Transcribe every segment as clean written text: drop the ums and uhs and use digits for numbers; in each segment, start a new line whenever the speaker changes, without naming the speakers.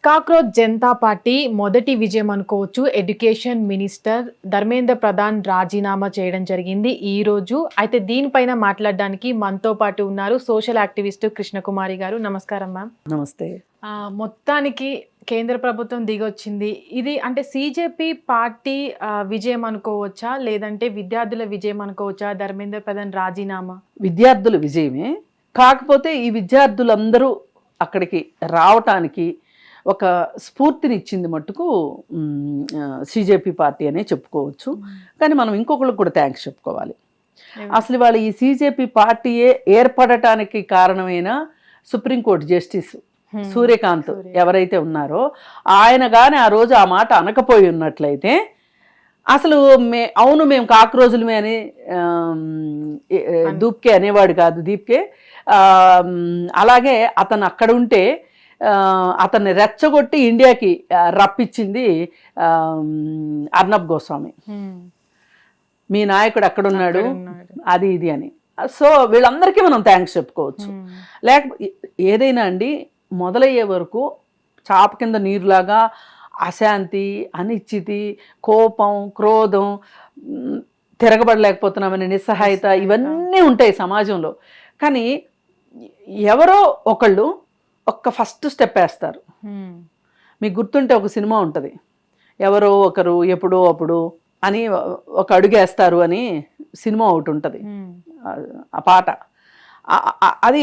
Cockroach Janata party మొదటి విజయం అనుకోవచ్చు. ఎడ్యుకేషన్ మినిస్టర్ ధర్మేంద్ర ప్రధాన్ రాజీనామా చేయడం జరిగింది ఈ రోజు. అయితే దీనిపైన మాట్లాడడానికి మనతో పాటు ఉన్నారు సోషల్ యాక్టివిస్ట్ కృష్ణకుమారి గారు. నమస్కారం మ్యామ్.
నమస్తే.
మొత్తానికి కేంద్ర ప్రభుత్వం దిగొచ్చింది. ఇది అంటే సిజేపీ పార్టీ విజయం అనుకోవచ్చా, లేదంటే విద్యార్థుల విజయం అనుకోవచ్చా? ధర్మేంద్ర ప్రధాన్ రాజీనామా
విద్యార్థుల విజయమే. కాకపోతే ఈ విద్యార్థులందరూ అక్కడికి రావటానికి ఒక స్ఫూర్తినిచ్చింది మట్టుకు సిజేపీ పార్టీ అనే చెప్పుకోవచ్చు. కానీ మనం ఇంకొకరికి కూడా థ్యాంక్స్ చెప్పుకోవాలి. అసలు వాళ్ళు ఈ సిజేపీ పార్టీయే ఏర్పడటానికి కారణమైన సుప్రీంకోర్టు జస్టిస్ సూర్యకాంత్ ఎవరైతే ఉన్నారో ఆయన కానీ ఆ రోజు ఆ మాట అనకపోయి ఉన్నట్లయితే అసలు అవును మేము కాక్రోజులమే అని దూప్కే అనేవాడు కాదు, దీప్కే. అలాగే అతను అక్కడ ఉంటే అతన్ని రెచ్చగొట్టి ఇండియాకి రప్పించింది అర్నబ్ గోస్వామి. మీ నాయకుడు అక్కడున్నాడు, అది ఇది అని. సో వీళ్ళందరికీ మనం థ్యాంక్స్ చెప్పుకోవచ్చు. లేకపోతే ఏదైనా అండి మొదలయ్యే వరకు చాప కింద నీరులాగా అశాంతి, అనిశ్చితి, కోపం, క్రోధం, తిరగబడలేకపోతున్నామని నిస్సహాయత ఇవన్నీ ఉంటాయి సమాజంలో. కానీ ఎవరో ఒకళ్ళు ఫస్ట్ స్టెప్ వేస్తారు. మీకు గుర్తుంటే ఒక సినిమా ఉంటుంది, ఎవరో ఒకరు ఎప్పుడో అప్పుడు అని ఒక అడుగేస్తారు అని సినిమా ఒకటి ఉంటుంది. ఆ పాట అది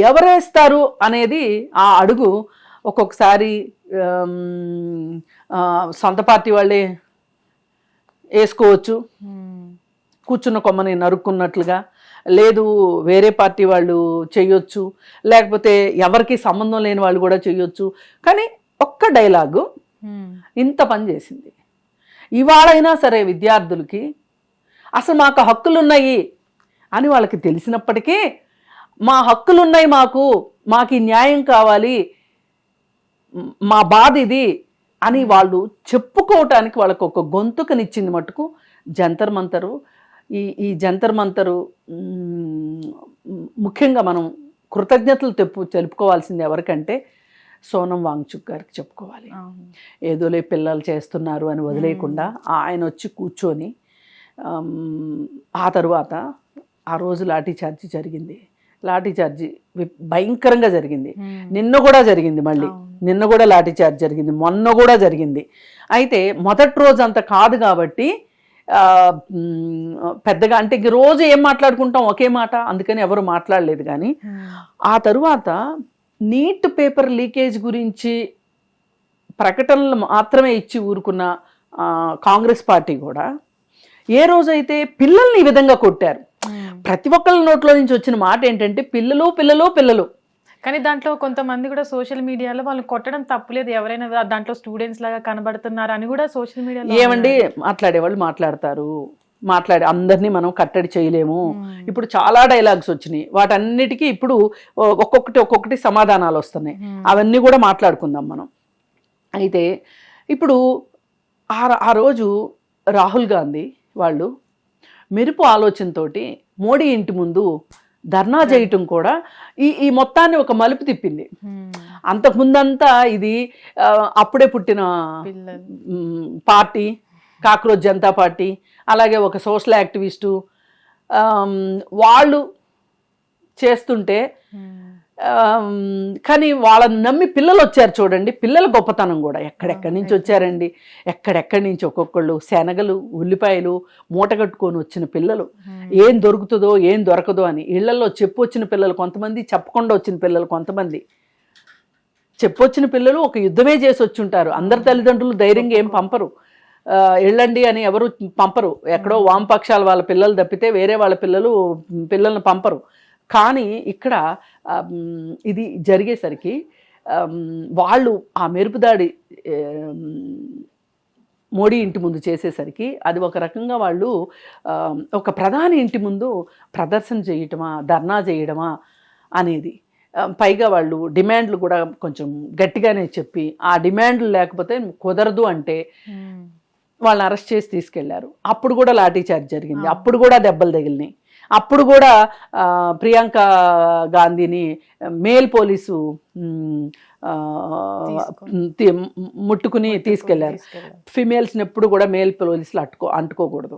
ఎవరేస్తారు అనేది ఆ అడుగు ఒక్కొక్కసారి సొంత పార్టీ వాళ్ళే వేసుకోవచ్చు, కూర్చున్న కొమ్మని నరుక్కున్నట్లుగా. లేదు వేరే పార్టీ వాళ్ళు చేయొచ్చు, లేకపోతే ఎవరికి సంబంధం లేని వాళ్ళు కూడా చేయొచ్చు. కానీ ఒక్క డైలాగు ఇంత పని చేసింది. ఇవాళైనా సరే విద్యార్థులకి అసలు మాకు హక్కులున్నాయి అని వాళ్ళకి తెలిసినప్పటికీ మా హక్కులున్నాయి, మాకు ఈ న్యాయం కావాలి, మా బాధ ఇది అని వాళ్ళు చెప్పుకోవటానికి వాళ్ళకు ఒక గొంతుకనిచ్చింది మటుకు జంతర్ మంతరు. ఈ జంతర్ మంతరు ముఖ్యంగా మనం కృతజ్ఞతలు తెలుపుకోవాల్సింది ఎవరికంటే సోనం వాంగ్చుక్ గారికి చెప్పుకోవాలి. ఏదోలే పిల్లలు చేస్తున్నారు అని వదిలేయకుండా ఆయన వచ్చి కూర్చొని ఆ తరువాత ఆ రోజు లాఠీ జరిగింది. లాఠీ చార్జీ భయంకరంగా జరిగింది. నిన్న కూడా జరిగింది, మళ్ళీ నిన్న కూడా లాఠీ చార్జ్ జరిగింది, మొన్న కూడా జరిగింది. అయితే మొదటి రోజు అంత కాదు కాబట్టి పెద్దగా అంటే ఇంక రోజు ఏం మాట్లాడుకుంటాం ఒకే మాట, అందుకని ఎవరు మాట్లాడలేదు. కానీ ఆ తరువాత నీట్ పేపర్ లీకేజ్ గురించి ప్రకటనలు మాత్రమే ఇచ్చి ఊరుకున్న కాంగ్రెస్ పార్టీ కూడా ఏ రోజైతే పిల్లల్ని ఈ విధంగా కొట్టారు, ప్రతి ఒక్కళ్ళ నోట్లో నుంచి వచ్చిన మాట ఏంటంటే పిల్లలు పిల్లలు పిల్లలు.
కానీ దాంట్లో కొంతమంది కూడా సోషల్ మీడియాలో వాళ్ళు కొట్టడం తప్పులేదు, ఎవరైనా దాంట్లో స్టూడెంట్స్ లాగా కనబడుతున్నారు అని కూడా సోషల్ మీడియాలో
ఏమండి మాట్లాడేవాళ్ళు మాట్లాడి అందరినీ మనం కట్టడి చేయలేము. ఇప్పుడు చాలా డైలాగ్స్ వచ్చినాయి, వాటన్నిటికీ ఇప్పుడు ఒక్కొక్కటి సమాధానాలు వస్తున్నాయి. అవన్నీ కూడా మాట్లాడుకుందాం మనం. అయితే ఇప్పుడు ఆ రోజు రాహుల్ గాంధీ వాళ్ళు మెరుపు ఆలోచనతోటి మోడీ ఇంటి ముందు ధర్నా చేయటం కూడా ఈ మొత్తాన్ని ఒక మలుపు తిప్పింది. అంతకుముందంతా ఇది అప్పుడే పుట్టిన పార్టీ కాక్రోచ్ జనతా పార్టీ, అలాగే ఒక సోషల్ యాక్టివిస్టు వాళ్ళు చేస్తుంటే కానీ వాళ్ళని నమ్మి పిల్లలు వచ్చారు. చూడండి పిల్లల గొప్పతనం కూడా ఎక్కడెక్కడి నుంచి వచ్చారండి, ఎక్కడెక్కడి నుంచి ఒక్కొక్కళ్ళు శనగలు ఉల్లిపాయలు మూట కట్టుకొని వచ్చిన పిల్లలు, ఏం దొరుకుతుందో ఏం దొరకదో అని ఇళ్లలో చెప్పొచ్చిన పిల్లలు కొంతమంది, చెప్పకుండా వచ్చిన పిల్లలు కొంతమంది. చెప్పొచ్చిన పిల్లలు ఒక యుద్ధమే చేసి వచ్చి ఉంటారు. అందరి తల్లిదండ్రులు ధైర్యంగా ఏం పంపరు, వెళ్ళండి అని ఎవరు పంపరు. ఎక్కడో వామపక్షాల వాళ్ళ పిల్లలు తప్పితే వేరే వాళ్ళ పిల్లల్ని పంపరు. కానీ ఇక్కడ ఇది జరిగేసరికి వాళ్ళు ఆ మెరుపుదాడి మోడీ ఇంటి ముందు చేసేసరికి అది ఒక రకంగా వాళ్ళు ఒక ప్రధాని ఇంటి ముందు ప్రదర్శన చేయటమా ధర్నా చేయడమా అనేది. పైగా వాళ్ళు డిమాండ్లు కూడా కొంచెం గట్టిగానే చెప్పి ఆ డిమాండ్లు లేకపోతే కుదరదు అంటే వాళ్ళని అరెస్ట్ చేసి తీసుకెళ్లారు. అప్పుడు కూడా లాఠీ చార్జ్ జరిగింది, అప్పుడు కూడా దెబ్బలు తగిలినాయి. అప్పుడు కూడా ప్రియాంక గాంధీని మేల్ పోలీసు ముట్టుకుని తీసుకెళ్లారు. ఫిమేల్స్ని ఎప్పుడు కూడా మేల్ పోలీసులు అంటుకోకూడదు.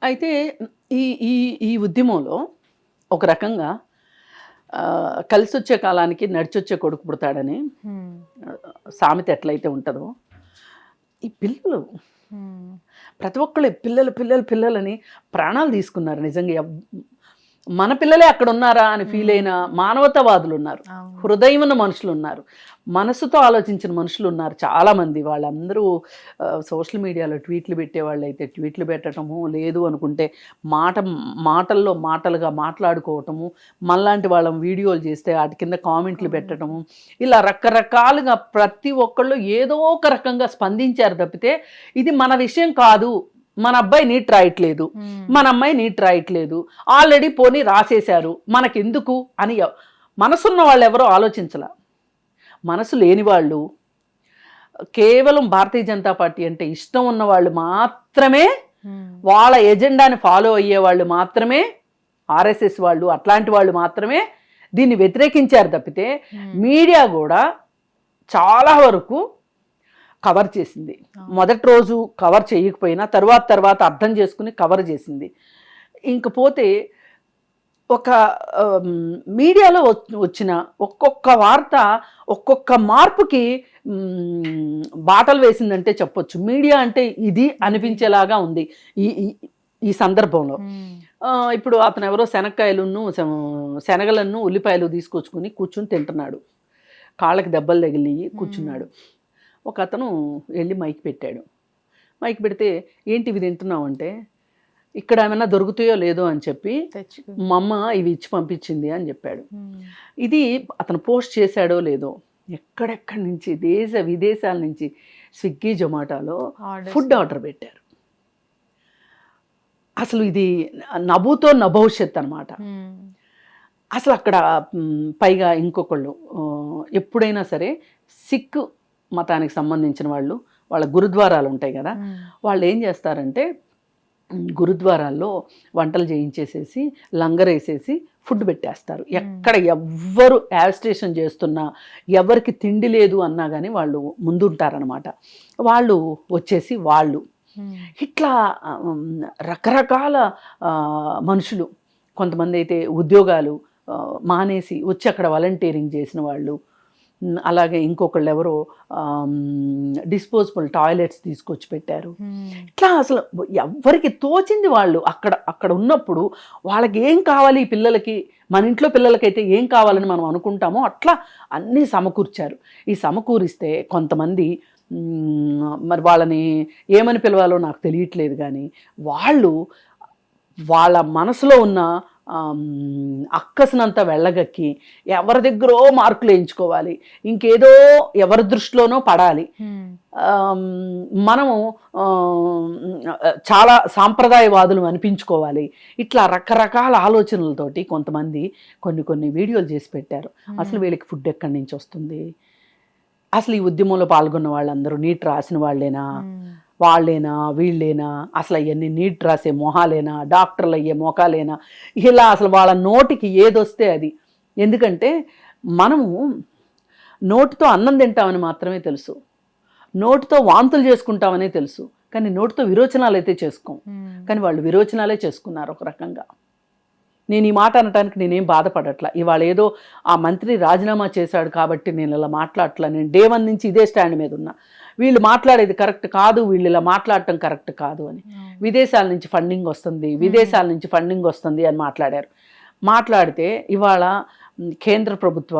అయితే ఈ ఈ ఈ ఉద్యమంలో ఒక రకంగా కలిసి వచ్చే కాలానికి నడిచొచ్చే కొడుకు పుడతాడని సామెత ఎట్లయితే ఉంటుందో, ఈ పిల్లలు ప్రతి ఒక్కళ్ళు పిల్లలని ప్రాణాలు తీసుకున్నారు. నిజంగా మన పిల్లలే అక్కడ ఉన్నారా అని ఫీల్ అయిన మానవతావాదులు ఉన్నారు, హృదయం ఉన్న మనుషులు ఉన్నారు, మనసుతో ఆలోచించిన మనుషులు ఉన్నారు చాలామంది. వాళ్ళందరూ సోషల్ మీడియాలో ట్వీట్లు పెట్టేవాళ్ళు అయితే ట్వీట్లు పెట్టడము, లేదు అనుకుంటే మాటల్లో మాటలుగా మాట్లాడుకోవటము, మనలాంటి వాళ్ళం వీడియోలు చేస్తే వాటి కింద కామెంట్లు పెట్టడము, ఇలా రకరకాలుగా ప్రతి ఒక్కళ్ళు ఏదో ఒక రకంగా స్పందించారు తప్పితే ఇది మన విషయం కాదు, మన అబ్బాయి నీట్ రాయట్లేదు, మన అమ్మాయి నీట్ రాయట్లేదు, ఆల్రెడీ పోనీ రాసేశారు మనకెందుకు అని మనసున్న వాళ్ళు ఎవరో ఆలోచించాల. మనసు లేని వాళ్ళు, కేవలం భారతీయ జనతా పార్టీ అంటే ఇష్టం ఉన్న వాళ్ళు మాత్రమే, వాళ్ళ ఎజెండాని ఫాలో అయ్యే వాళ్ళు మాత్రమే, ఆర్ఎస్ఎస్ వాళ్ళు అట్లాంటి వాళ్ళు మాత్రమే దీన్ని వ్యతిరేకించారు తప్పితే మీడియా కూడా చాలా వరకు కవర్ చేసింది. మొదటి రోజు కవర్ చేయకపోయినా తర్వాత అర్థం చేసుకుని కవర్ చేసింది. ఇంకపోతే ఒక మీడియాలో వచ్చిన ఒక్కొక్క వార్త ఒక్కొక్క మార్పుకి బాటలు వేసిందంటే చెప్పొచ్చు. మీడియా అంటే ఇది అనిపించేలాగా ఉంది ఈ సందర్భంలో. ఇప్పుడు అతను ఎవరో శనగలను ఉల్లిపాయలు తీసుకొచ్చుకుని కూర్చుని తింటున్నాడు, కాళ్ళకి దెబ్బలు తగిలి కూర్చున్నాడు. ఒక అతను వెళ్ళి మైక్ పెట్టాడు. మైక్ పెడితే ఏంటి ఇవి తింటున్నావు అంటే, ఇక్కడ ఏమైనా దొరుకుతాయో లేదో అని చెప్పి మా అమ్మ ఇవి ఇచ్చి పంపించింది అని చెప్పాడు. ఇది అతను పోస్ట్ చేశాడో లేదో, ఎక్కడెక్కడి నుంచి దేశ విదేశాల నుంచి స్విగ్గీ జొమాటోలో ఫుడ్ ఆర్డర్ పెట్టారు. అసలు ఇది నభూతో నభవిష్యత్ అనమాట. అసలు అక్కడ పైగా ఇంకొకళ్ళు ఎప్పుడైనా సరే సిక్ మతానికి సంబంధించిన వాళ్ళు, వాళ్ళ గురుద్వారాలు ఉంటాయి కదా, వాళ్ళు ఏం చేస్తారంటే గురుద్వారాల్లో వంటలు చేయించేసేసి లంగర్ వేసేసి ఫుడ్ పెట్టేస్తారు. ఎక్కడ ఎవ్వరు యాజిటేషన్ చేస్తున్నా, ఎవరికి తిండి లేదు అన్నా కానీ వాళ్ళు ముందుంటారనమాట. వాళ్ళు వచ్చేసి వాళ్ళు ఇట్లా రకరకాల మనుషులు, కొంతమంది అయితే ఉద్యోగాలు మానేసి వచ్చి అక్కడ వాలంటీరింగ్ చేసిన వాళ్ళు, అలాగే ఇంకొకళ్ళు ఎవరో డిస్పోజబుల్ టాయిలెట్స్ తీసుకొచ్చి పెట్టారు. ఇట్లా అసలు ఎవరికి తోచింది వాళ్ళు అక్కడ ఉన్నప్పుడు వాళ్ళకి ఏం కావాలి, పిల్లలకి మన ఇంట్లో పిల్లలకైతే ఏం కావాలని మనం అనుకుంటామో అట్లా అన్నీ సమకూర్చారు. ఈ సమకూరిస్తే కొంతమంది, మరి వాళ్ళని ఏమని పిలవాలో నాకు తెలియట్లేదు కానీ, వాళ్ళ మనసులో ఉన్న అక్కసనంతా వెళ్ళగక్కి ఎవరి దగ్గరో మార్కులు వేయించుకోవాలి, ఇంకేదో ఎవరి దృష్టిలోనో పడాలి, మనము చాలా సాంప్రదాయవాదులు అనిపించుకోవాలి, ఇట్లా రకరకాల ఆలోచనలతోటి కొంతమంది కొన్ని వీడియోలు చేసి పెట్టారు. అసలు వీళ్ళకి ఫుడ్ ఎక్కడి నుంచి వస్తుంది, అసలు ఈ ఉద్యమంలో పాల్గొన్న వాళ్ళందరూ నీట్ రాసిన వాళ్ళేనా వీళ్ళేనా, అసలు అవన్నీ నీట్ రాసే మొహాలేనా, డాక్టర్లు అయ్యే మొఖాలేనా, ఇలా అసలు వాళ్ళ నోటికి ఏదొస్తే అది. ఎందుకంటే మనము నోటితో అన్నం తింటామని మాత్రమే తెలుసు, నోటితో వాంతులు చేసుకుంటామనే తెలుసు, కానీ నోటితో విరోచనాలు అయితే చేసుకోం. కానీ వాళ్ళు విరోచనాలే చేసుకున్నారు ఒక రకంగా. నేను ఈ మాట అనటానికి నేనేం బాధపడట్లా. ఇవాళ ఏదో ఆ మంత్రి రాజీనామా చేశాడు కాబట్టి నేను ఇలా మాట్లాడట్లా. నేను డే 1 నుంచి ఇదే స్టాండ్ మీద ఉన్నా. వీళ్ళు మాట్లాడేది కరెక్ట్ కాదు, వీళ్ళు ఇలా మాట్లాడటం కరెక్ట్ కాదు అని. విదేశాల నుంచి ఫండింగ్ వస్తుంది అని మాట్లాడారు. మాట్లాడితే ఇవాళ కేంద్ర ప్రభుత్వ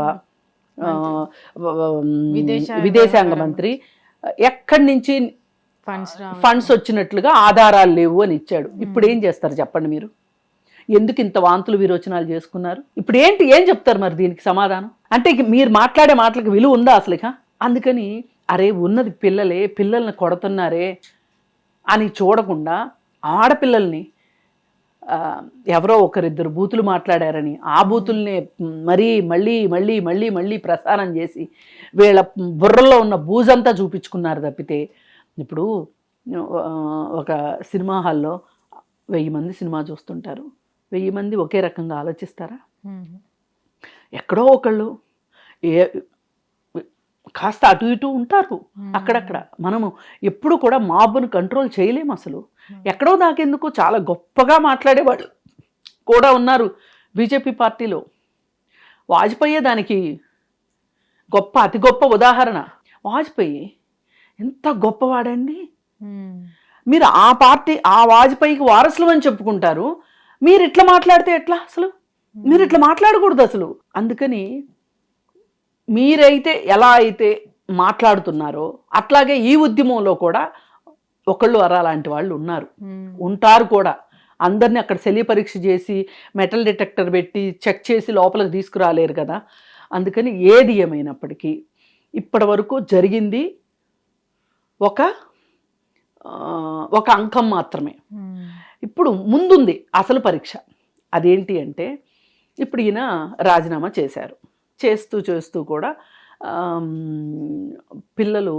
విదేశాంగ మంత్రి ఎక్కడి నుంచి ఫండ్స్ వచ్చినట్లుగా ఆధారాలు లేవు అని ఇచ్చాడు. ఇప్పుడు ఏం చేస్తారు చెప్పండి మీరు? ఎందుకు ఇంత వాంతులు విరోచనాలు చేసుకున్నారు? ఇప్పుడు ఏం చెప్తారు మరి దీనికి సమాధానం? అంటే మీరు మాట్లాడే మాటలకు విలువ ఉందా అసలు? అందుకని అరే ఉన్నది పిల్లల్ని కొడుతున్నారే అని చూడకుండా ఆడపిల్లల్ని ఎవరో ఒకరిద్దరు బూతులు మాట్లాడారని ఆ బూతుల్ని మళ్ళీ ప్రసారం చేసి వీళ్ళ బుర్రల్లో ఉన్న బూజంతా చూపించుకున్నారు తప్పితే. ఇప్పుడు ఒక సినిమా హాల్లో 1000 మంది సినిమా చూస్తుంటారు, 1000 మంది ఒకే రకంగా ఆలోచిస్తారా? ఎక్కడో ఒకళ్ళు కాస్త అటు ఇటు ఉంటారు అక్కడక్కడ. మనము ఎప్పుడు కూడా మాబ్ను కంట్రోల్ చేయలేము అసలు. ఎక్కడో దాకెందుకు చాలా గొప్పగా మాట్లాడేవాడు కూడా ఉన్నారు బీజేపీ పార్టీలో. వాజ్పేయి దానికి అతి గొప్ప ఉదాహరణ. వాజ్పేయి ఎంత గొప్పవాడండి. మీరు ఆ వాజ్పేయికి వారసులు అని చెప్పుకుంటారు, మీరు ఇట్లా మాట్లాడితే ఎట్లా? అసలు మీరు ఇట్లా మాట్లాడకూడదు అసలు. అందుకని మీరైతే ఎలా అయితే మాట్లాడుతున్నారో అట్లాగే ఈ ఉద్యమంలో కూడా ఒకళ్ళు అలాంటి వాళ్ళు ఉంటారు కూడా. అందరినీ అక్కడ శల్య పరీక్ష చేసి మెటల్ డిటెక్టర్ పెట్టి చెక్ చేసి లోపలికి తీసుకురాలేరు కదా. అందుకని ఏది ఏమైనప్పటికీ ఇప్పటి వరకు జరిగింది ఒక అంకం మాత్రమే. ఇప్పుడు ముందుంది అసలు పరీక్ష. అదేంటి అంటే ఇప్పుడు ఈయన రాజీనామా చేశారు. చేస్తూ కూడా పిల్లలు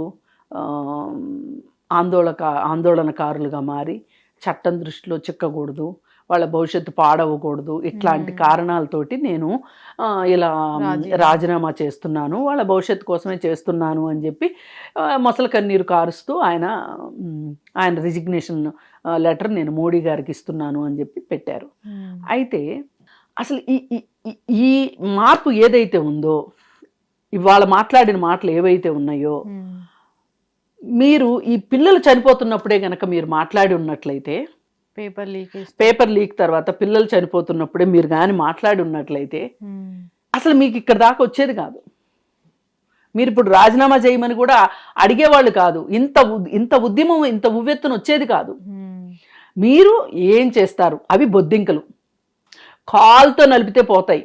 ఆందోళనకారులుగా మారి చట్టం దృష్టిలో చిక్కకూడదు, వాళ్ళ భవిష్యత్తు పాడవకూడదు, ఇట్లాంటి కారణాలతోటి నేను ఇలా రాజీనామా చేస్తున్నాను, వాళ్ళ భవిష్యత్తు కోసమే చేస్తున్నాను అని చెప్పి మొసలు కన్నీరు కారుస్తూ ఆయన రిజిగ్నేషన్ లెటర్ నేను మోడీ గారికి ఇస్తున్నాను అని చెప్పి పెట్టారు. అయితే అసలు ఈ మార్పు ఏదైతే ఉందో, ఇవాళ మాట్లాడిన మాటలు ఏవైతే ఉన్నాయో, మీరు ఈ పిల్లలు చనిపోతున్నప్పుడే గనక మీరు మాట్లాడి ఉన్నట్లయితే, పేపర్ లీక్ తర్వాత పిల్లలు చనిపోతున్నప్పుడే మీరు కానీ మాట్లాడి ఉన్నట్లయితే అసలు మీకు ఇక్కడ దాకా వచ్చేది కాదు. మీరు ఇప్పుడు రాజీనామా చేయమని కూడా అడిగేవాళ్ళు కాదు. ఇంత ఉద్యమం ఇంత ఉవ్వెత్తున వచ్చేది కాదు. మీరు ఏం చేస్తారు? అవి బొద్దింకలు. కాల్తో నలిపితే పోతాయి,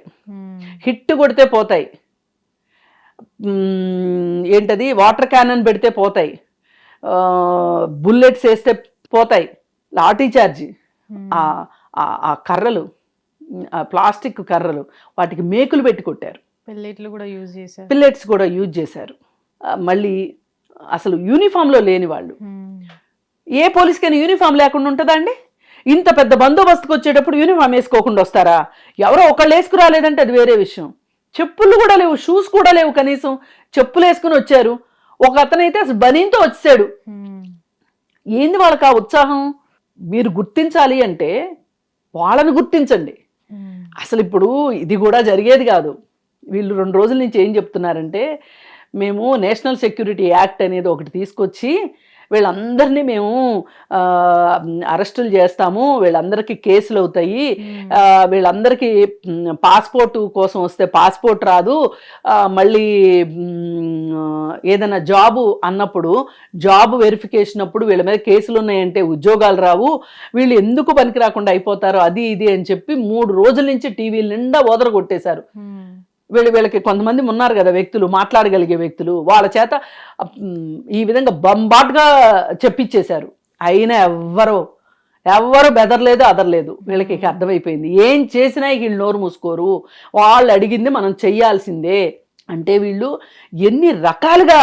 హిట్ కొడితే పోతాయి, ఏంటది వాటర్ క్యానన్ పెడితే పోతాయి, బుల్లెట్స్ వేస్తే పోతాయి, లాఠీ చార్జీ, ఆ కర్రలు, ప్లాస్టిక్ కర్రలు, వాటికి మేకులు పెట్టి కొట్టారు. పిల్లెట్స్ కూడా యూజ్ చేశారు. మళ్ళీ అసలు యూనిఫామ్లో లేని వాళ్ళు, ఏ పోలీస్కైనా యూనిఫామ్ లేకుండా ఉంటుందా అండి? ఇంత పెద్ద బందోబస్తుకు వచ్చేటప్పుడు యూనిఫామ్ వేసుకోకుండా వస్తారా? ఎవరో ఒకళ్ళు వేసుకురాలేదంటే అది వేరే విషయం. చెప్పులు కూడా లేవు, షూస్ కూడా లేవు, కనీసం చెప్పులు వేసుకుని వచ్చారు. ఒక అతనైతే అసలు బనీన్తో వచ్చాడు. ఏంది వాళ్ళకి ఆ ఉత్సాహం? మీరు గుర్తించాలి అంటే వాళ్ళని గుర్తించండి. అసలు ఇప్పుడు ఇది కూడా జరిగేది కాదు. వీళ్ళు 2 రోజుల నుంచి ఏం చెప్తున్నారంటే, మేము నేషనల్ సెక్యూరిటీ యాక్ట్ అనేది ఒకటి తీసుకొచ్చి వీళ్ళందరినీ మేము అరెస్టులు చేస్తాము, వీళ్ళందరికీ కేసులు అవుతాయి, వీళ్ళందరికీ పాస్పోర్టు కోసం వస్తే పాస్పోర్ట్ రాదు, మళ్ళీ ఏదైనా జాబు అన్నప్పుడు జాబ్ వెరిఫికేషన్ అప్పుడు వీళ్ళ మీద కేసులు ఉన్నాయంటే ఉద్యోగాలు రావు, వీళ్ళు ఎందుకు పనికి రాకుండా అయిపోతారో అది ఇది అని చెప్పి 3 రోజుల నుంచి టీవీల నిండా ఓదరగొట్టేశారు. వీళ్ళకి కొంతమంది ఉన్నారు కదా వ్యక్తులు, మాట్లాడగలిగే వ్యక్తులు, వాళ్ళ చేత ఈ విధంగా బంబాట్గా చెప్పించేశారు. అయినా ఎవ్వరు బెదరలేదు, అదరలేదు. వీళ్ళకి అర్థమైపోయింది, ఏం చేసినా వీళ్ళు నోరు మూసుకోరు, వాళ్ళు అడిగింది మనం చెయ్యాల్సిందే. అంటే వీళ్ళు ఎన్ని రకాలుగా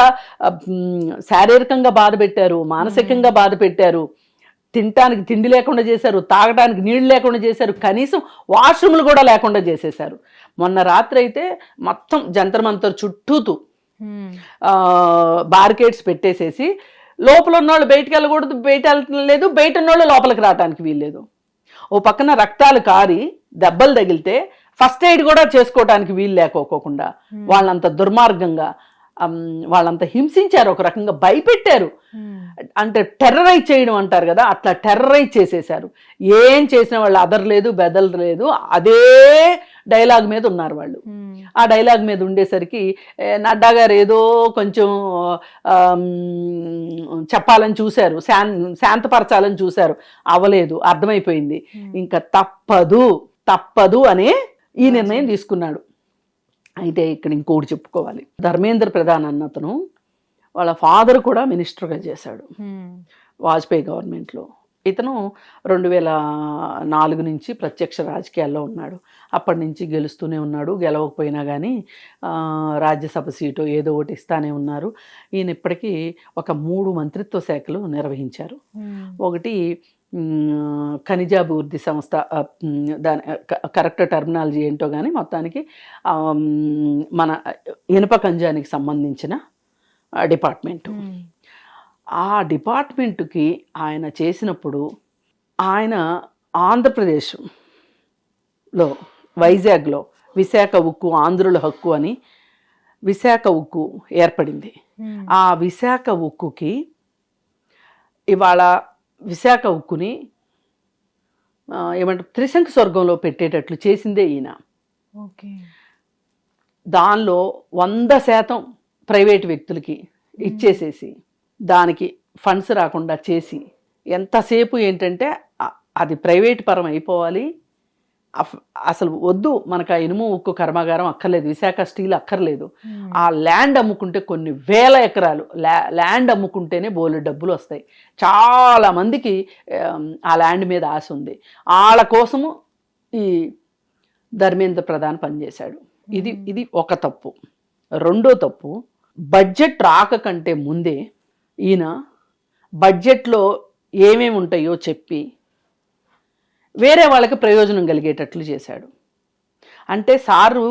శారీరకంగా బాధ పెట్టారు, మానసికంగా బాధ పెట్టారు, తినటానికి తిండి లేకుండా చేశారు, తాగడానికి నీళ్లు లేకుండా చేశారు, కనీసం వాష్రూమ్లు కూడా లేకుండా చేసేశారు. మొన్న రాత్రి అయితే మొత్తం జంతర్ మంతర్ చుట్టూతూ బారికేడ్స్ పెట్టేసేసి లోపల ఉన్నోళ్ళు బయటికి వెళ్ళకూడదు, బయట వెళ్ళలేదు, బయట ఉన్నోళ్ళు లోపలికి రావడానికి వీల్లేదు. ఓ పక్కన రక్తాలు కారి దెబ్బలు తగిలితే ఫస్ట్ ఎయిడ్ కూడా చేసుకోవడానికి వీలు లేకపోకుండా వాళ్ళంత దుర్మార్గంగా వాళ్ళంతా హింసించారు, ఒక రకంగా భయపెట్టారు. అంటే టెర్రరైజ్ చేయడం అంటారు కదా, అట్లా టెర్రరైజ్ చేసేశారు. ఏం చేసిన వాళ్ళు అదరలేదు, బెదరలేదు, అదే డైలాగ్ మీద ఉన్నారు వాళ్ళు. ఆ డైలాగ్ మీద ఉండేసరికి నడ్డా గారు ఏదో కొంచెం చెప్పాలని చూశారు, శాంతపరచాలని చూశారు, అవ్వలేదు, అర్థమైపోయింది. ఇంకా తప్పదు అనే ఈ నిర్ణయం తీసుకున్నాడు. అయితే ఇక్కడ ఇంకోటి చెప్పుకోవాలి, ధర్మేంద్ర ప్రధాన్ అన్నతను వాళ్ళ ఫాదర్ కూడా మినిస్టర్గా చేశాడు వాజ్పేయి గవర్నమెంట్లో. ఇతను 2004 నుంచి ప్రత్యక్ష రాజకీయాల్లో ఉన్నాడు. అప్పటి నుంచి గెలుస్తూనే ఉన్నాడు, గెలవకపోయినా కానీ రాజ్యసభ సీటు ఏదో ఒకటి ఇస్తానే ఉన్నారు. ఈయన ఇప్పటికీ ఒక 3 మంత్రిత్వ శాఖలు నిర్వహించారు. ఒకటి ఖనిజాభివృద్ధి సంస్థ, దాని కరెక్ట్ టర్మినాలజీ ఏంటో కానీ మొత్తానికి మన ఇనుప ఖనిజానికి సంబంధించిన డిపార్ట్మెంటు. ఆ డిపార్ట్మెంటుకి ఆయన చేసినప్పుడు ఆయన ఆంధ్రప్రదేశ్లో వైజాగ్లో విశాఖ ఉక్కు ఆంధ్రుల హక్కు అని విశాఖ ఉక్కు ఏర్పడింది. ఆ విశాఖ ఉక్కుకి ఇవాళ విశాఖ ఉక్కుని ఏమంటారు త్రిశంకు స్వర్గంలో పెట్టేటట్లు చేసిందే ఈయన. దానిలో 100% ప్రైవేటు వ్యక్తులకి ఇచ్చేసేసి దానికి ఫండ్స్ రాకుండా చేసి ఎంతసేపు ఏంటంటే అది ప్రైవేట్ పరం అయిపోవాలి, అసలు వద్దు మనకు ఆ ఇనుము ఉక్కు కర్మాగారం అక్కర్లేదు, విశాఖ స్టీల్ అక్కర్లేదు, ఆ ల్యాండ్ అమ్ముకుంటే కొన్ని వేల ఎకరాలు ల్యాండ్ అమ్ముకుంటేనే బోలెడు డబ్బులు వస్తాయి, చాలా మందికి ఆ ల్యాండ్ మీద ఆశ ఉంది, వాళ్ళ కోసము ఈ ధర్మేంద్ర ప్రధాన్ పనిచేశాడు. ఇది ఒక తప్పు. రెండో తప్పు, బడ్జెట్ రాక కంటే ముందే ఈయన బడ్జెట్లో ఏమేమి ఉంటాయో చెప్పి వేరే వాళ్ళకి ప్రయోజనం కలిగేటట్లు చేశాడు. అంటే సారు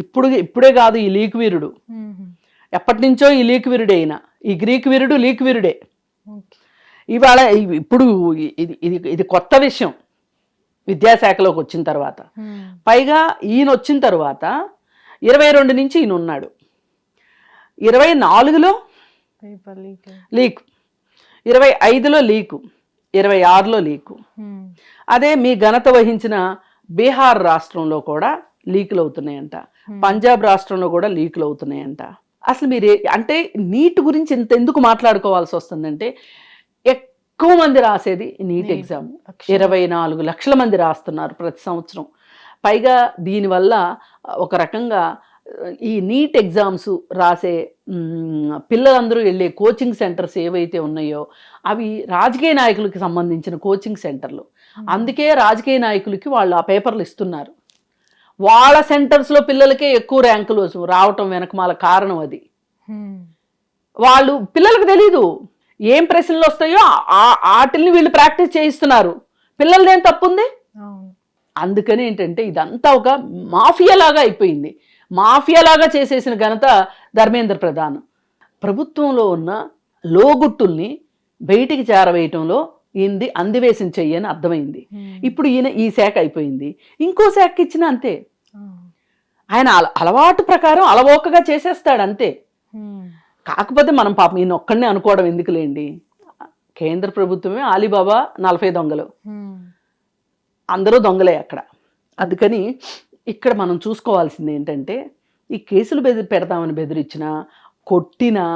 ఇప్పుడే కాదు ఈ లీక్ వీరుడు, ఎప్పటి నుంచో ఈ లీక్ వీరుడే ఈయన. ఈ గ్రీక్ వీరుడు లీక్ వీరుడే. ఇవాళ ఇప్పుడు ఇది కొత్త విషయం విద్యాశాఖలోకి వచ్చిన తర్వాత. పైగా ఈయన వచ్చిన తర్వాత 22 నుంచి ఈయన ఉన్నాడు. 24లో లీక్, 25లో లీకు, 26లో లీకు. అదే మీ ఘనత వహించిన బీహార్ రాష్ట్రంలో కూడా లీకులు అవుతున్నాయంట, పంజాబ్ రాష్ట్రంలో కూడా లీకులు అవుతున్నాయంట. అసలు మీరు అంటే నీట్ గురించి ఎందుకు మాట్లాడుకోవాల్సి వస్తుందంటే ఎక్కువ మంది రాసేది నీట్ ఎగ్జామ్. 24 లక్షల మంది రాస్తున్నారు ప్రతి సంవత్సరం. పైగా దీనివల్ల ఒక రకంగా ఈ నీట్ ఎగ్జామ్స్ రాసే పిల్లలందరూ వెళ్ళే కోచింగ్ సెంటర్స్ ఏవైతే ఉన్నాయో అవి రాజకీయ నాయకులకి సంబంధించిన కోచింగ్ సెంటర్లు. అందుకే రాజకీయ నాయకులకి వాళ్ళు ఆ పేపర్లు ఇస్తున్నారు. వాళ్ళ సెంటర్స్లో పిల్లలకే ఎక్కువ ర్యాంకులు రావటం వెనకమాల కారణం అది. వాళ్ళు పిల్లలకు తెలీదు ఏం ప్రశ్నలు వస్తాయో వాటిని వీళ్ళు ప్రాక్టీస్ చేయిస్తున్నారు. పిల్లలదేం తప్పుంది? అందుకని ఏంటంటే ఇదంతా ఒక మాఫియాలాగా అయిపోయింది. మాఫియాలాగా చేసేసిన ఘనత ధర్మేంద్ర ప్రధాన్. ప్రభుత్వంలో ఉన్న లోగుట్టుల్ని బయటికి చేరవేయటంలో ఈయనది అందివేసిన చెయ్యని అర్థమైంది. ఇప్పుడు ఈయన ఈ శాఖ అయిపోయింది, ఇంకో శాఖకి ఇచ్చిన అంతే. ఆయన అలవాటు ప్రకారం అలవోకగా చేసేస్తాడు అంతే. కాకపోతే మనం పాపం ఈయన ఒక్కడనే అనుకోవడం ఎందుకులేండి, కేంద్ర ప్రభుత్వమే ఆలీబాబా 40 దొంగలు, అందరూ దొంగలే అక్కడ. అందుకని ఇక్కడ మనం చూసుకోవాల్సింది ఏంటంటే ఈ కేసులు పెడతామని బెదిరించినా, కొట్టినా,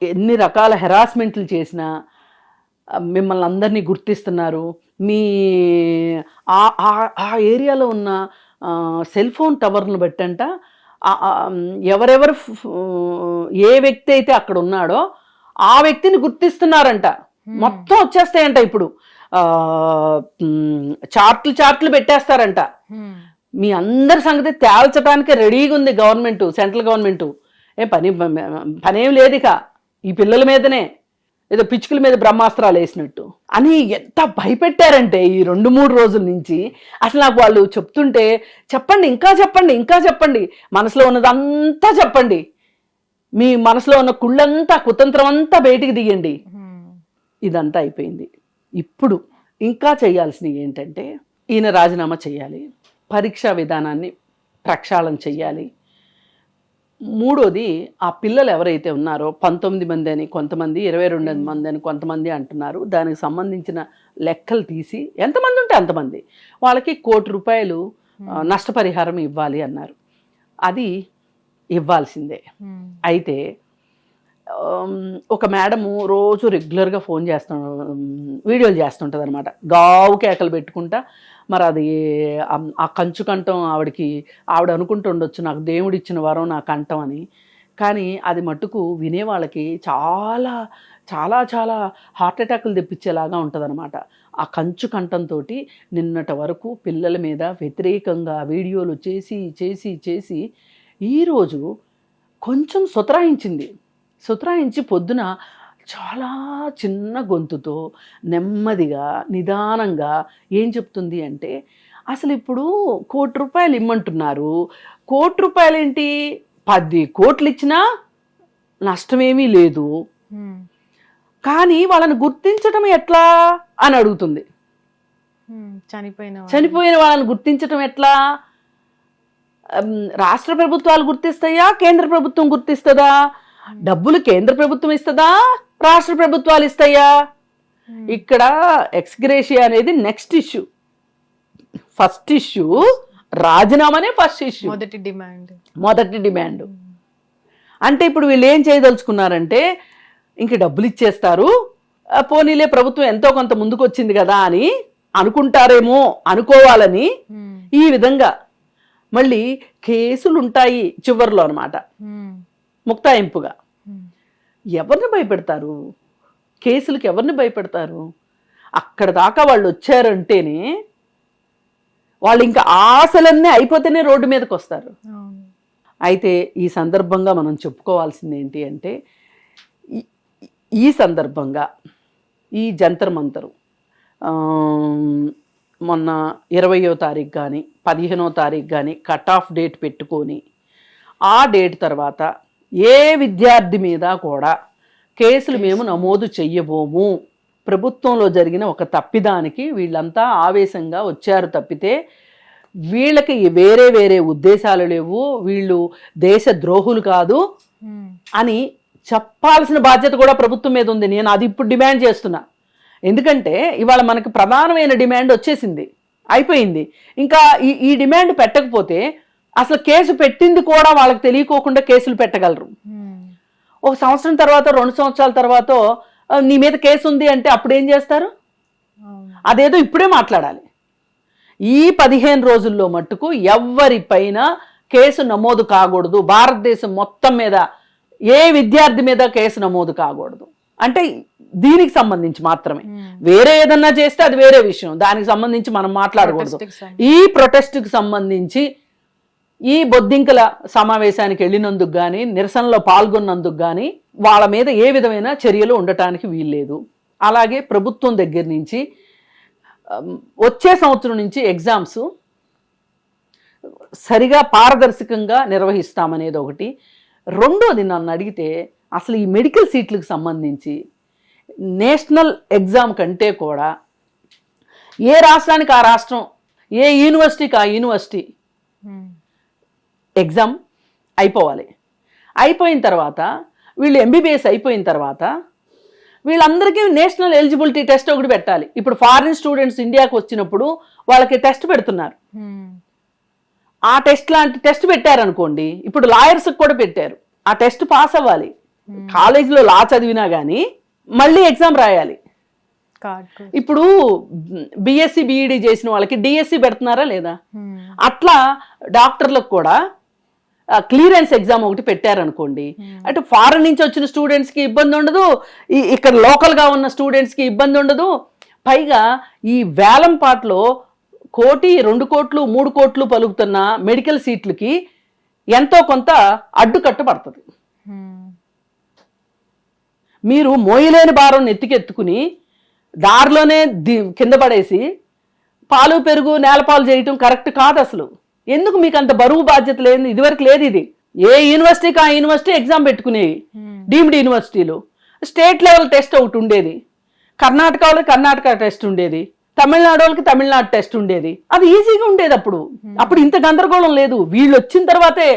ఎన్ని రకాల హెరాస్మెంట్లు చేసినా మిమ్మల్ని అందరినీ గుర్తిస్తున్నారు. మీ ఆ ఏరియాలో ఉన్న సెల్ ఫోన్ టవర్ను బట్టంట ఎవరెవరు ఏ వ్యక్తి అయితే అక్కడ ఉన్నాడో ఆ వ్యక్తిని గుర్తిస్తున్నారంట. మొత్తం వచ్చేస్తాయంట. ఇప్పుడు చార్ట్లు పెట్టేస్తారంట. మీ అందరి సంగతి తేల్చడానికి రెడీగా ఉంది గవర్నమెంట్, సెంట్రల్ గవర్నమెంట్. పనేం లేదు ఇక ఈ పిల్లల మీదనే ఏదో పిచ్చుకల మీద బ్రహ్మాస్త్రాలు వేసినట్టు అని ఎంత భయపెట్టారంటే ఈ 2-3 రోజుల నుంచి. అసలు నాకు వాళ్ళు చెప్తుంటే చెప్పండి, ఇంకా చెప్పండి, ఇంకా చెప్పండి, మనసులో ఉన్నదంతా చెప్పండి, మీ మనసులో ఉన్న కుళ్ళంతా కుతంత్రం అంతా బయటికి దిగండి. ఇదంతా అయిపోయింది. ఇప్పుడు ఇంకా చేయాల్సినవి ఏంటంటే ఈయన రాజీనామా చేయాలి, పరీక్షా విధానాన్ని ప్రక్షాళన చెయ్యాలి. మూడోది, ఆ పిల్లలు ఎవరైతే ఉన్నారో 19 మంది అని కొంతమంది, 22 మంది అని కొంతమంది అంటున్నారు. దానికి సంబంధించిన లెక్కలు తీసి ఎంతమంది ఉంటే అంతమంది వాళ్ళకి ₹1 నష్టపరిహారం ఇవ్వాలి అన్నారు. అది ఇవ్వాల్సిందే. అయితే ఒక మేడము రోజు రెగ్యులర్గా ఫోన్ వీడియోలు చేస్తుంటుంది అనమాట, గావు కేకలు పెట్టుకుంటా. మరి అది ఆ కంచు కంఠం ఆవిడ అనుకుంటూ ఉండొచ్చు నాకు దేవుడు ఇచ్చిన వరం నా కంఠం అని. కానీ అది మట్టుకు వినేవాళ్ళకి చాలా చాలా చాలా హార్ట్ అటాకులు తెప్పించేలాగా ఉంటుంది అనమాట. ఆ కంచు కంఠంతో నిన్నటి వరకు పిల్లల మీద వ్యతిరేకంగా వీడియోలు చేసి చేసి చేసి ఈరోజు కొంచెం సుతరాయించి పొద్దున చాలా చిన్న గొంతుతో నెమ్మదిగా నిదానంగా ఏం చెప్తుంది అంటే, అసలు ఇప్పుడు ₹1 ఇమ్మంటున్నారు, ₹1 ఏంటి, 10 కోట్లు ఇచ్చినా నష్టమేమీ లేదు, కానీ వాళ్ళని గుర్తించడం ఎట్లా అని అడుగుతుంది. చనిపోయిన వాళ్ళని గుర్తించడం ఎట్లా? రాష్ట్ర ప్రభుత్వాలు గుర్తిస్తాయా, కేంద్ర ప్రభుత్వం గుర్తిస్తుందా? డబ్బులు కేంద్ర ప్రభుత్వం ఇస్తుందా, రాష్ట్ర ప్రభుత్వాలు ఇస్తాయా? ఇక్కడ ఎక్స్గ్రేషియా అనేది నెక్స్ట్ ఇష్యూ. ఫస్ట్ ఇష్యూ రాజీనామానే ఫస్ట్ ఇష్యూ, మొదటి డిమాండ్. అంటే ఇప్పుడు వీళ్ళు ఏం చేయదలుచుకున్నారంటే, ఇంక డబ్బులు ఇచ్చేస్తారు, పోనీలే ప్రభుత్వం ఎంతో కొంత ముందుకు వచ్చింది కదా అని అనుకుంటారేమో, అనుకోవాలని ఈ విధంగా మళ్ళీ కేసులు ఉంటాయి చివరిలో అనమాట, ముక్తాయింపుగా. ఎవరిని భయపెడతారు? కేసులకు ఎవరిని భయపెడతారు? అక్కడ దాకా వాళ్ళు వచ్చారంటేనే వాళ్ళు ఇంకా ఆశలన్నీ అయిపోతేనే రోడ్డు మీదకి వస్తారు. అయితే ఈ సందర్భంగా మనం చెప్పుకోవాల్సింది ఏంటి అంటే, ఈ సందర్భంగా ఈ జంతర్ మంతరు మొన్న 20వ తారీఖు కానీ 15వ తారీఖు కానీ కట్ ఆఫ్ డేట్ పెట్టుకొని, ఆ డేట్ తర్వాత ఏ విద్యార్థి మీద కూడా కేసులు మేము నమోదు చెయ్యబోము, ప్రభుత్వంలో జరిగిన ఒక తప్పిదానికి వీళ్ళంతా ఆవేశంగా వచ్చారు తప్పితే వీళ్ళకి వేరే వేరే ఉద్దేశాలు లేవు, వీళ్ళు దేశ ద్రోహులు కాదు అని చెప్పాల్సిన బాధ్యత కూడా ప్రభుత్వం మీద ఉంది. నేను అది ఇప్పుడు డిమాండ్ చేస్తున్నా. ఎందుకంటే ఇవాళ మనకి ప్రధానమైన డిమాండ్ వచ్చేసింది, అయిపోయింది. ఇంకా ఈ డిమాండ్ పెట్టకపోతే అసలు కేసు పెట్టింది కూడా వాళ్ళకి తెలియకోకుండా కేసులు పెట్టగలరు. ఒక సంవత్సరం తర్వాత, 2 సంవత్సరాల తర్వాత నీ మీద కేసు ఉంది అంటే అప్పుడు ఏం చేస్తారు? అదేదో ఇప్పుడే మాట్లాడాలి. ఈ 15 రోజుల్లో మట్టుకు ఎవ్వరిపైన కేసు నమోదు కాకూడదు, భారతదేశం మొత్తం మీద ఏ విద్యార్థి మీద కేసు నమోదు కాకూడదు. అంటే దీనికి సంబంధించి మాత్రమే. వేరే ఏదన్నా చేస్తే అది వేరే విషయం, దానికి సంబంధించి మనం మాట్లాడకూడదు. ఈ ప్రొటెస్ట్కి సంబంధించి ఈ బొద్దింకల సమావేశానికి వెళ్ళినందుకు కానీ, నిరసనలో పాల్గొన్నందుకు కానీ వాళ్ళ మీద ఏ విధమైన చర్యలు ఉండటానికి వీల్లేదు. అలాగే ప్రభుత్వం దగ్గర నుంచి వచ్చే సంవత్సరం నుంచి ఎగ్జామ్స్ సరిగా పారదర్శకంగా నిర్వహిస్తామనేది ఒకటి. రెండోది నన్ను అడిగితే, అసలు ఈ మెడికల్ సీట్లకు సంబంధించి నేషనల్ ఎగ్జామ్ కంటే కూడా ఏ రాష్ట్రానికి ఆ రాష్ట్రం, ఏ యూనివర్సిటీకి ఆ యూనివర్సిటీ ఎగ్జామ్ అయిపోవాలి. అయిపోయిన తర్వాత వీళ్ళు ఎంబీబీఎస్ అయిపోయిన తర్వాత వీళ్ళందరికీ నేషనల్ ఎలిజిబిలిటీ టెస్ట్ ఒకటి పెట్టాలి. ఇప్పుడు ఫారిన్ స్టూడెంట్స్ ఇండియాకి వచ్చినప్పుడు వాళ్ళకి టెస్ట్ పెడుతున్నారు. ఆ టెస్ట్ లాంటి టెస్ట్ పెట్టారనుకోండి, ఇప్పుడు లాయర్స్కి కూడా పెట్టారు. ఆ టెస్ట్ పాస్ అవ్వాలి. కాలేజీలో లా చదివినా కానీ మళ్ళీ ఎగ్జామ్ రాయాలి. ఇప్పుడు బిఎస్సి బిఈడి చేసిన వాళ్ళకి డిఎస్సి పెడుతున్నారా లేదా? అట్లా డాక్టర్లకు కూడా క్లియరెన్స్ ఎగ్జామ్ ఒకటి పెట్టారనుకోండి, అటు ఫారెన్ నుంచి వచ్చిన స్టూడెంట్స్కి ఇబ్బంది ఉండదు, ఇక్కడ లోకల్గా ఉన్న స్టూడెంట్స్కి ఇబ్బంది ఉండదు. పైగా ఈ వేలంపాట్లో 1 కోటి, 2 కోట్లు, 3 కోట్లు పలుకుతున్న మెడికల్ సీట్లకి ఎంతో కొంత అడ్డుకట్ట పడుతుంది. మీరు మోయలేని భారం నెత్తికెత్తుకుని దారిలోనే కింద పడేసి పాలు పెరుగు నేలపాలు చేయటం కరెక్ట్ కాదు అసలు. ఎందుకు మీకు అంత బరువు బాధ్యత లేదు? ఇదివరకు లేదు. ఇది ఏ యూనివర్సిటీకి ఆ యూనివర్సిటీ ఎగ్జామ్ పెట్టుకునేవి. డీమ్డ్ యూనివర్సిటీలో స్టేట్ లెవెల్ టెస్ట్ ఒకటి ఉండేది, కర్ణాటక వాళ్ళకి కర్ణాటక టెస్ట్ ఉండేది, తమిళనాడు వాళ్ళకి తమిళనాడు టెస్ట్ ఉండేది. అది ఈజీగా ఉండేది. అప్పుడు ఇంత గందరగోళం లేదు. వీళ్ళు వచ్చిన తర్వాతే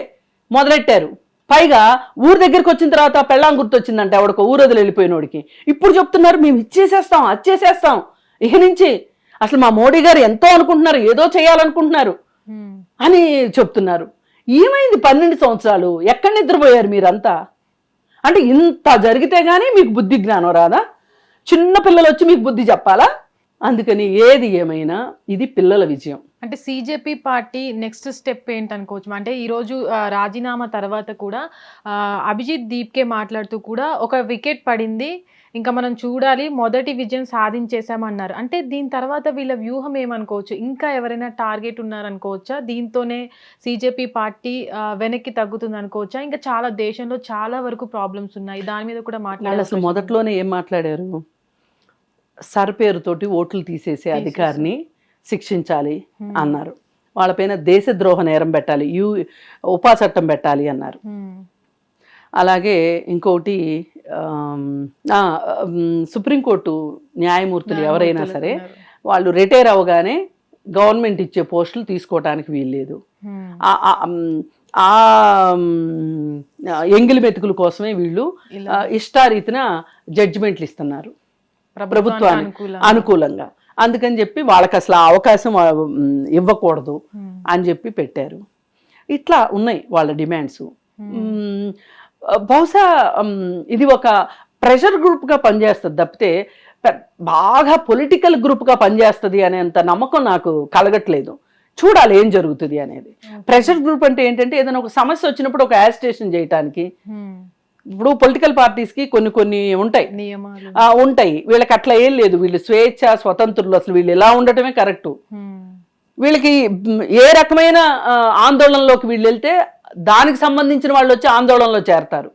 మొదలెట్టారు. పైగా ఊరు దగ్గరికి వచ్చిన తర్వాత పెళ్ళాం గుర్తొచ్చిందంటే ఆవిడకు ఊరు వదిలి వెళ్ళిపోయినోడికి ఇప్పుడు చెప్తున్నారు మేము ఇచ్చేసేస్తాం, అచ్చేసేస్తాం. ఇక నుంచి అసలు మా మోడీ గారు ఎంతో అనుకుంటున్నారు, ఏదో చేయాలనుకుంటున్నారు అని చెప్తున్నారు. ఏమైంది 12 సంవత్సరాలు? ఎక్కడ నిద్రపోయారు మీరంతా? అంటే ఇంత జరిగితే గానీ మీకు బుద్ధి జ్ఞానం రాదా? చిన్న పిల్లలు వచ్చి మీకు బుద్ధి చెప్పాలా? అందుకని ఏది ఏమైనా ఇది పిల్లల విజయం.
అంటే సిజేపీ పార్టీ నెక్స్ట్ స్టెప్ ఏంటనుకోవచ్చు? అంటే ఈరోజు రాజీనామా తర్వాత కూడా అభిజిత్ దీప్కే మాట్లాడుతూ కూడా ఒక వికెట్ పడింది, ఇంకా మనం చూడాలి, మొదటి విజయం సాధించేసామన్నారు. అంటే దీని తర్వాత వీళ్ళ వ్యూహం ఏమనుకోవచ్చు? ఇంకా ఎవరైనా టార్గెట్ ఉన్నారనుకోవచ్చా? దీంతోనే సిజేపీ పార్టీ వెనక్కి తగ్గుతుంది అనుకోవచ్చా? ఇంకా చాలా దేశంలో చాలా వరకు ప్రాబ్లమ్స్ ఉన్నాయి, దాని మీద కూడా మాట్లాడారు.
అసలు మొదట్లోనే ఏం మాట్లాడారు? సర్ పేరుతోటి ఓట్లు తీసేసే అధికారిని శిక్షించాలి అన్నారు. వాళ్ళపైన దేశద్రోహ నేరం పెట్టాలి, ఉపా చట్టం పెట్టాలి అన్నారు. అలాగే ఇంకొకటి సుప్రీంకోర్టు న్యాయమూర్తులు ఎవరైనా సరే వాళ్ళు రిటైర్ అవగానే గవర్నమెంట్ ఇచ్చే పోస్టులు తీసుకోవటానికి వీల్లేదు. ఆ ఎంగిలి మెతుకుల కోసమే వీళ్ళు ఇష్టారీతిన జడ్జిమెంట్లు ఇస్తున్నారు ప్రభుత్వానికి అనుకూలంగా. అందుకని చెప్పి వాళ్ళకి అసలు ఆ అవకాశం ఇవ్వకూడదు అని చెప్పి పెట్టారు. ఇట్లా ఉన్నాయి వాళ్ళ డిమాండ్స్. బహుశా ఇది ఒక ప్రెషర్ గ్రూప్గా పనిచేస్తుంది తప్పితే బాగా పొలిటికల్ గ్రూప్గా పనిచేస్తుంది అనేంత నమ్మకం నాకు కలగట్లేదు. చూడాలి ఏం జరుగుతుంది అనేది. ప్రెషర్ గ్రూప్ అంటే ఏంటంటే ఏదైనా ఒక సమస్య వచ్చినప్పుడు ఒక యాజిటేషన్ చేయడానికి, ఇప్పుడు పొలిటికల్ పార్టీస్కి కొన్ని ఉంటాయి ఉంటాయి వీళ్ళకి అట్లా ఏం లేదు. వీళ్ళు స్వేచ్ఛ స్వతంత్రులు, అసలు వీళ్ళు ఎలా ఉండటమే కరెక్టు. వీళ్ళకి ఏ రకమైన ఆందోళనలోకి వీళ్ళు వెళ్తే దానికి సంబంధించిన వాళ్ళు వచ్చి ఆందోళనలో చేరతారు.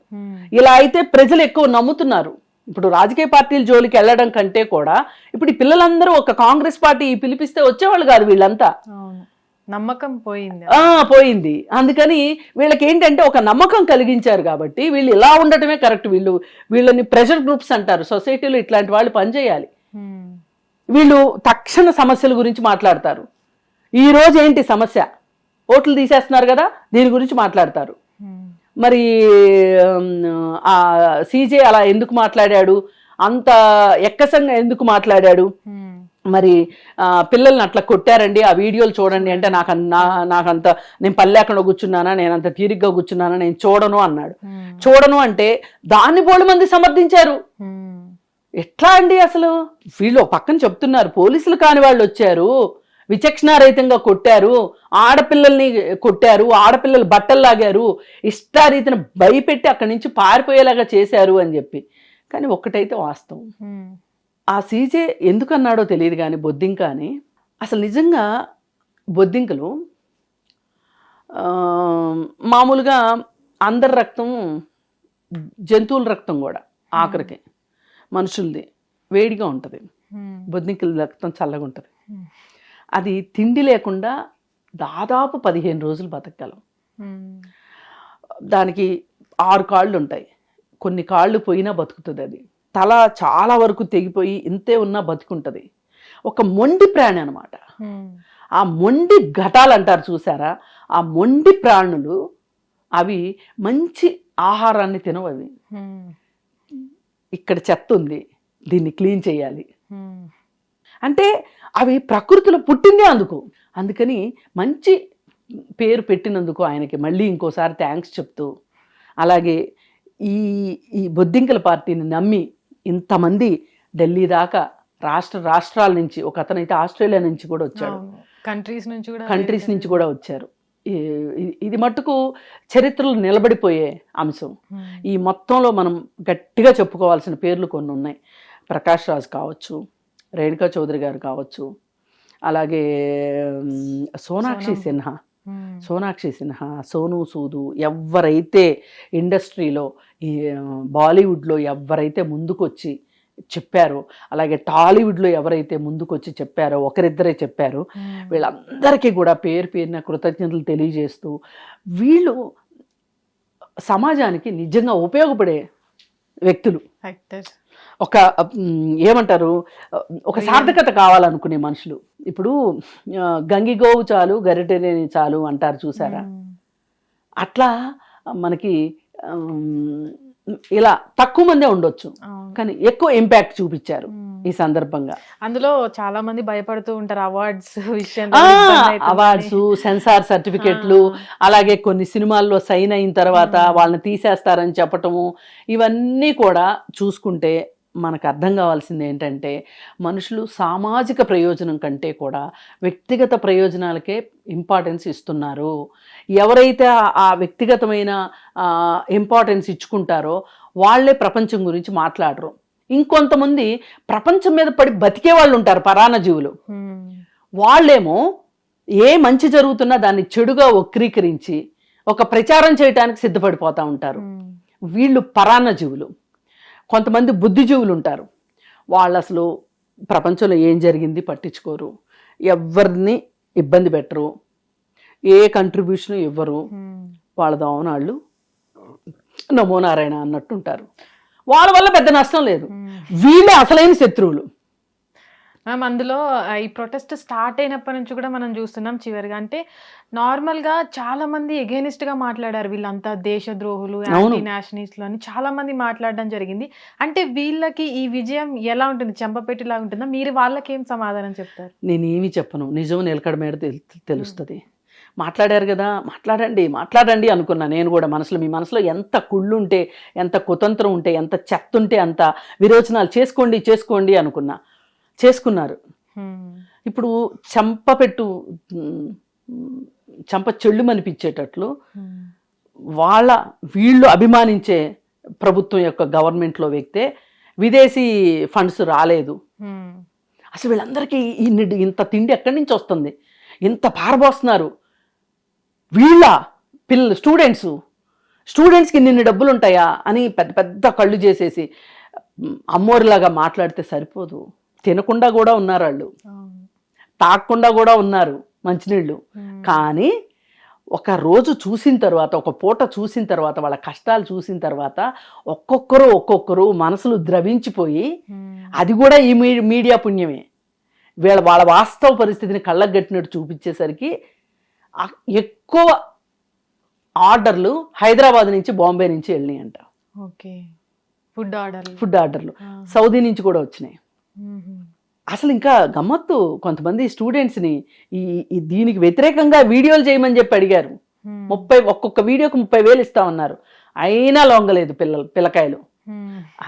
ఇలా అయితే ప్రజలు ఎక్కువ నమ్ముతున్నారు. ఇప్పుడు రాజకీయ పార్టీల జోలికి వెళ్ళడం కంటే కూడా ఇప్పుడు ఈ పిల్లలందరూ ఒక కాంగ్రెస్ పార్టీ పిలిపిస్తే వచ్చేవాళ్ళు కాదు, వీళ్ళంతా
నమ్మకం
పోయింది. అందుకని వీళ్ళకి ఏంటంటే ఒక నమ్మకం కలిగించారు కాబట్టి వీళ్ళు ఇలా ఉండటమే కరెక్ట్. వీళ్ళని ప్రెషర్ గ్రూప్స్ అంటారు. సొసైటీలో ఇట్లాంటి వాళ్ళు పనిచేయాలి. వీళ్ళు తక్షణ సమస్యల గురించి మాట్లాడతారు. ఈ రోజు ఏంటి సమస్య, ఓట్లు తీసేస్తున్నారు కదా, దీని గురించి మాట్లాడతారు. మరి ఆ సీజే అలా ఎందుకు మాట్లాడాడు, అంత ఎక్కసంగా ఎందుకు మాట్లాడాడు, మరి పిల్లల్ని అట్లా కొట్టారండి ఆ వీడియోలు చూడండి అంటే నాకంత నేను పల్లెకుండా కూర్చున్నానా, నేను అంత తీరిగ్గా కూర్చున్నానా, నేను చూడను అన్నాడు. చూడను అంటే దాన్ని బోళ్ళు మంది సమర్థించారు. ఎట్లా అండి అసలు? వీళ్ళు పక్కన చెప్తున్నారు పోలీసులు కాని వాళ్ళు వచ్చారు, విచక్షణారహితంగా కొట్టారు, ఆడపిల్లల్ని కొట్టారు, ఆడపిల్లలు బట్టలు లాగారు, ఇష్టారీతిని భయపెట్టి అక్కడి నుంచి పారిపోయేలాగా చేశారు అని చెప్పి. కానీ ఒక్కటైతే వాస్తవం, ఆ సీజే ఎందుకన్నాడో తెలియదు కానీ బొద్దింక అని, అసలు నిజంగా బొద్దింకలు మామూలుగా అందరి రక్తం, జంతువుల రక్తం కూడా ఆఖరికి మనుషులది వేడిగా ఉంటుంది, బొద్దింకల రక్తం చల్లగా ఉంటుంది. అది తిండి లేకుండా దాదాపు 15 రోజులు బతకగలం. దానికి 6 కాళ్ళు ఉంటాయి, కొన్ని కాళ్ళు పోయినా బతుకుతుంది. అది తల చాలా వరకు తెగిపోయి ఇంతే ఉన్నా బతుకుంటుంది. ఒక మొండి ప్రాణి అనమాట. ఆ మొండి ఘటాలు అంటారు చూసారా, ఆ మొండి ప్రాణులు అవి మంచి ఆహారాన్ని తినవు. అవి ఇక్కడ చెత్త ఉంది, దీన్ని క్లీన్ చేయాలి అంటే అవి ప్రకృతిలో పుట్టిందే అందుకు. అందుకని మంచి పేరు పెట్టినందుకు ఆయనకి మళ్ళీ ఇంకోసారి థ్యాంక్స్ చెప్తూ, అలాగే ఈ బొద్దింకల పార్టీని నమ్మి ఇంతమంది ఢిల్లీ దాకా రాష్ట్రాల నుంచి, ఒక అతనైతే ఆస్ట్రేలియా నుంచి కూడా వచ్చాడు, కంట్రీస్ నుంచి కూడా వచ్చారు. ఇది మట్టుకు చరిత్రలో నిలబడిపోయే అంశం. ఈ మొత్తంలో మనం గట్టిగా చెప్పుకోవాల్సిన పేర్లు కొన్ని ఉన్నాయి. ప్రకాష్ రాజ్ కావచ్చు, రేణుకా చౌదరి గారు కావచ్చు, అలాగే సోనాక్షి సిన్హా, సోనూ సూదు, ఎవరైతే ఇండస్ట్రీలో ఈ బాలీవుడ్లో ఎవరైతే ముందుకొచ్చి చెప్పారో, అలాగే టాలీవుడ్లో ఎవరైతే ముందుకొచ్చి చెప్పారో, ఒకరిద్దరే చెప్పారు, వీళ్ళందరికీ కూడా పేరున కృతజ్ఞతలు తెలియజేస్తూ, వీళ్ళు సమాజానికి నిజంగా ఉపయోగపడే వ్యక్తులు. ఒక ఏమంటారు, ఒక సార్థకత కావాలనుకునే మనుషులు. ఇప్పుడు గంగిగోవు చాలు గరిటెలేని చాలు అంటారు చూసారా, అట్లా మనకి ఇలా తక్కువ మందే ఉండొచ్చు కానీ ఎక్కువ ఇంపాక్ట్ చూపించారు ఈ సందర్భంగా.
అందులో చాలా మంది భయపడుతూ ఉంటారు అవార్డ్స్
అవార్డ్స్, సెన్సార్ సర్టిఫికెట్లు, అలాగే కొన్ని సినిమాల్లో సైన్ అయిన తర్వాత వాళ్ళని తీసేస్తారని చెప్పటము, ఇవన్నీ కూడా చూసుకుంటే మనకు అర్థం కావాల్సింది ఏంటంటే మనుషులు సామాజిక ప్రయోజనం కంటే కూడా వ్యక్తిగత ప్రయోజనాలకే ఇంపార్టెన్స్ ఇస్తున్నారు. ఎవరైతే ఆ వ్యక్తిగతమైన ఇంపార్టెన్స్ ఇచ్చుకుంటారో వాళ్ళే ప్రపంచం గురించి మాట్లాడరు. ఇంకొంతమంది ప్రపంచం మీద పడి బతికే వాళ్ళు ఉంటారు, పరాన్న జీవులు. వాళ్ళేమో ఏ మంచి జరుగుతున్నా దాన్ని చెడుగా వక్రీకరించి ఒక ప్రచారం చేయడానికి సిద్ధపడిపోతూ ఉంటారు. వీళ్ళు పరాన్న జీవులు. కొంతమంది బుద్ధిజీవులు ఉంటారు, వాళ్ళు అసలు ప్రపంచంలో ఏం జరిగింది పట్టించుకోరు, ఎవరిని ఇబ్బంది పెట్టరు, ఏ కంట్రిబ్యూషన్ ఇవ్వరు, వాళ్ళ దోవనాళ్ళు నమో నారాయణ అన్నట్టుంటారు. వాళ్ళ వల్ల పెద్ద నష్టం లేదు, వీళ్ళే అసలైన శత్రువులు.
మ్యామ్ అందులో ఈ ప్రొటెస్ట్ స్టార్ట్ అయినప్పటి నుంచి కూడా మనం చూస్తున్నాం చివరిగా, అంటే నార్మల్గా చాలా మంది against గా మాట్లాడారు, వీళ్ళంతా దేశద్రోహులు, యాంటీ నేషనలిస్టులు అని చాలా మంది మాట్లాడడం జరిగింది. అంటే వీళ్ళకి ఈ విజయం ఎలా ఉంటుంది, చెంపపెట్టులా ఉంటుందా? మీరు వాళ్ళకి ఏం సమాధానం చెప్తారు?
నేనేమి చెప్పను, నిజం నిలకడ మీద తెలుస్తుంది. మాట్లాడారు కదా, మాట్లాడండి అనుకున్నా నేను కూడా మనసులో. మీ మనసులో ఎంత కుళ్ళుంటే, ఎంత కుతంత్రం ఉంటే, ఎంత చెత్త ఉంటే అంత విరోచనాలు చేసుకోండి అనుకున్నా. చేసుకున్నారు. ఇప్పుడు చెంప చెళ్ళు అనిపించేటట్లు వీళ్ళు అభిమానించే ప్రభుత్వం యొక్క గవర్నమెంట్లో వ్యక్తే విదేశీ ఫండ్స్ రాలేదు. అసలు వీళ్ళందరికీ ఇంత తిండి ఎక్కడి నుంచి వస్తుంది, ఇంత పారబోస్తున్నారు వీళ్ళ పిల్లలు, స్టూడెంట్స్కి ఇన్ని డబ్బులు ఉంటాయా అని పెద్ద పెద్ద కళ్ళు చేసేసి అమ్మోరిలాగా మాట్లాడితే సరిపోదు. తినకుండా కూడా ఉన్నారు వాళ్ళు, తాగకుండా కూడా ఉన్నారు మంచినీళ్ళు. కానీ ఒక రోజు చూసిన తర్వాత, ఒక పూట చూసిన తర్వాత, వాళ్ళ కష్టాలు చూసిన తర్వాత ఒక్కొక్కరు మనసులు ద్రవించిపోయి, అది కూడా ఈ మీడియా పుణ్యమే, వాళ్ళ వాస్తవ పరిస్థితిని కళ్ళకు గట్టినట్టు చూపించేసరికి ఎక్కువ ఆర్డర్లు హైదరాబాద్ నుంచి, బాంబే నుంచి వెళ్ళినాయంట.
ఓకే, ఫుడ్
ఆర్డర్లు సౌదీ నుంచి కూడా వచ్చినాయి. అసలు ఇంకా గమ్మత్తు, కొంతమంది స్టూడెంట్స్ని దీనికి వ్యతిరేకంగా వీడియోలు చేయమని చెప్పి అడిగారు. ఒక్కొక్క వీడియోకి 30,000 ఇస్తామన్నారు, అయినా లొంగలేదు పిల్లకాయలు.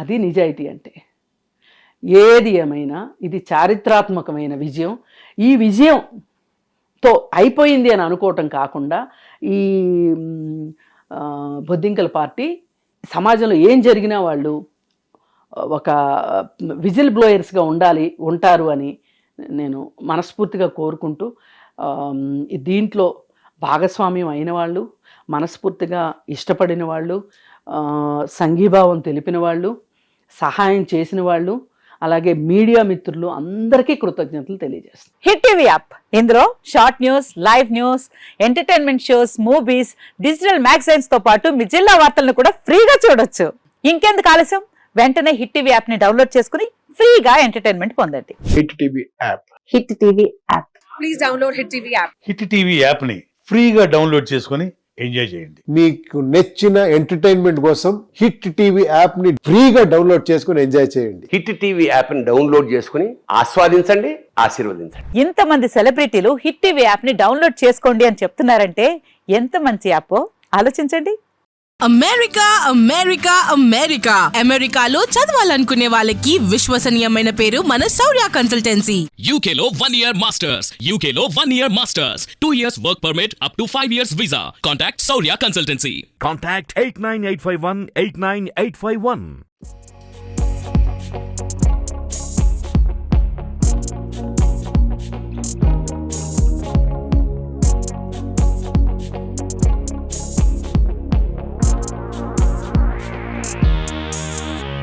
అది నిజాయితీ అంటే. ఏది ఏమైనా ఇది చారిత్రాత్మకమైన విజయం. ఈ విజయంతో అయిపోయింది అని అనుకోవటం కాకుండా, ఈ బొద్దింకల పార్టీ సమాజంలో ఏం జరిగినా వాళ్ళు ఒక విజిల్ బ్లోయర్స్గా ఉంటారు అని నేను మనస్ఫూర్తిగా కోరుకుంటూ, దీంట్లో భాగస్వామ్యం అయిన వాళ్ళు, మనస్ఫూర్తిగా ఇష్టపడిన వాళ్ళు, సంఘీభావం తెలిపిన వాళ్ళు, సహాయం చేసిన వాళ్ళు, అలాగే మీడియా మిత్రులు అందరికీ కృతజ్ఞతలు తెలియజేస్తాను.
హిట్ టీవీ యాప్, ఇందులో short news, live news, entertainment shows, movies, digital magazines తో పాటు మీ జిల్లా వార్తలను కూడా ఫ్రీగా చూడొచ్చు. ఇంకెందుకు ఆలస్యం, వెంటనే హిట్ టీవీ యాప్ ని డౌన్లోడ్ చేసుకుని ఫ్రీగా ఎంటర్టైన్మెంట్ పొందండి.
Hit TV app,
hit TV app,
please download hit TV app.
Hit TV app ని ఫ్రీగా డౌన్లోడ్ చేసుకొని ఎంజాయ్ చేయండి.
మీకు నచ్చిన ఎంటర్టైన్మెంట్ కోసం హిట్ టీవీ యాప్ ని ఫ్రీగా డౌన్లోడ్ చేసుకుని ఎంజాయ్ చేయండి.
హిట్ టీవీ యాప్ ని డౌన్లోడ్ చేసుకుని ఆస్వాదించండి, ఆశీర్వదించండి.
ఇంతమంది సెలబ్రిటీలు హిట్ టీవీ యాప్ ని డౌన్లోడ్ చేసుకోండి అని చెప్తున్నారంటే ఎంత మంచి యాప్ ఆలోచించండి.
అమెరికాలో చదవాలనుకునే వాళ్ళకి విశ్వసనీయమైన పేరు మన శౌర్య కన్సల్టెన్సీ.
UK లో 1 year masters, UK లో 1 year masters, 2 years work permit up to 5 years visa. Contact Saurya Consultancy.
Contact 89851 89851.